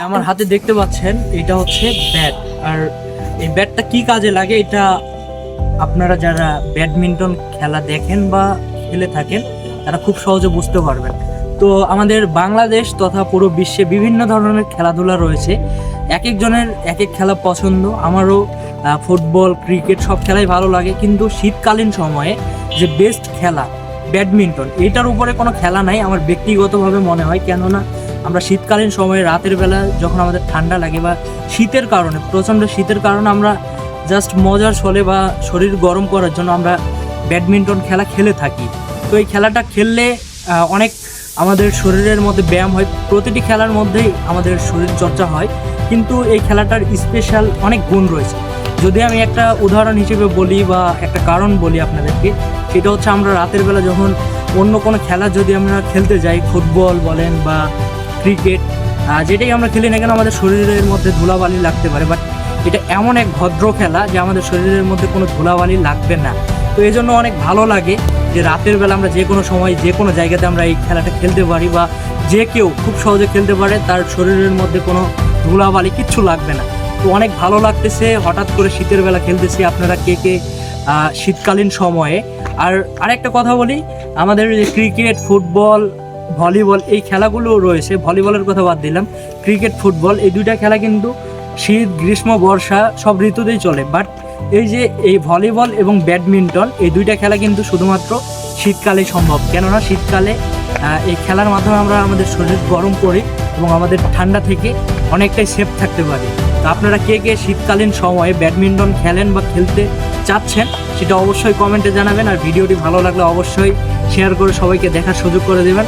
আমার হাতে দেখতে পাচ্ছেন এটা হচ্ছে ব্যাট। আর এই ব্যাটটা কি কাজে লাগে এটা আপনারা যারা ব্যাডমিন্টন খেলা দেখেন বা খেলে থাকেন তারা খুব সহজে বুঝতে পারবেন। তো আমাদের বাংলাদেশ তথা পুরো বিশ্বে বিভিন্ন ধরনের খেলাধুলা রয়েছে, এক একজনের এক এক খেলা পছন্দ। আমারও ফুটবল, ক্রিকেট সব খেলাই ভালো লাগে, কিন্তু শীতকালীন সময়ে যে বেস্ট খেলা ব্যাডমিন্টন, এইটার উপরে কোনো খেলা নাই আমার ব্যক্তিগতভাবে মনে হয়। কেননা আমরা শীতকালীন সময়ে রাতের বেলা যখন আমাদের ঠান্ডা লাগে বা শীতের কারণে, প্রচণ্ড শীতের কারণে আমরা জাস্ট মজার ছলে বা শরীর গরম করার জন্য আমরা ব্যাডমিন্টন খেলা খেলে থাকি। তো এই খেলাটা খেললে অনেক আমাদের শরীরের মধ্যে ব্যায়াম হয়, প্রতিটি খেলার মধ্যেই আমাদের শরীর চর্চা হয়, কিন্তু এই খেলাটার স্পেশাল অনেক গুণ রয়েছে। যদি আমি একটা উদাহরণ হিসেবে বলি বা একটা কারণ বলি আপনাদেরকে, সেটা হচ্ছে আমরা রাতের বেলা যখন অন্য কোনো খেলা যদি আমরা খেলতে যাই, ফুটবল বলেন বা ক্রিকেট, যেটাই আমরা খেলি না কেন আমাদের শরীরের মধ্যে ধুলাবালি লাগতে পারে, বাট এটা এমন এক ভদ্র খেলা যে আমাদের শরীরের মধ্যে কোনো ধুলাবালি লাগবে না। তো এই জন্য অনেক ভালো লাগে যে রাতের বেলা আমরা যে কোনো সময় যে কোনো জায়গাতে আমরা এই খেলাটা খেলতে পারি, বা যে কেউ খুব সহজে খেলতে পারে, তার শরীরের মধ্যে কোনো ধুলাবালি কিচ্ছু লাগবে না। তো অনেক ভালো লাগতেছে, হঠাৎ করে শীতের বেলা খেলতেছি। আপনারা কে কে শীতকালীন সময়ে, আর আরেকটা কথা বলি, আমাদের যে ক্রিকেট, ফুটবল, ভলিবল এই খেলাগুলো রয়েছে, ভলিবলের কথা বাদ দিলাম, ক্রিকেট, ফুটবল এই দুইটা খেলা কিন্তু শীত, গ্রীষ্ম, বর্ষা সব ঋতুতেই চলে। বাট এই যে এই ভলিবল এবং ব্যাডমিন্টন এই দুইটা খেলা কিন্তু শুধুমাত্র শীতকালেই সম্ভব। কেননা শীতকালে এই খেলার মাধ্যমে আমরা আমাদের শরীর গরম করি এবং আমাদের ঠান্ডা থেকে অনেকটাই সেফ থাকতে পারি। তো আপনারা কে কে শীতকালীন সময়ে ব্যাডমিন্টন খেলেন বা খেলতে চাচ্ছেন সেটা অবশ্যই কমেন্টে জানাবেন। আর ভিডিওটি ভালো লাগলে অবশ্যই শেয়ার করে সবাইকে দেখার সুযোগ করে দেবেন।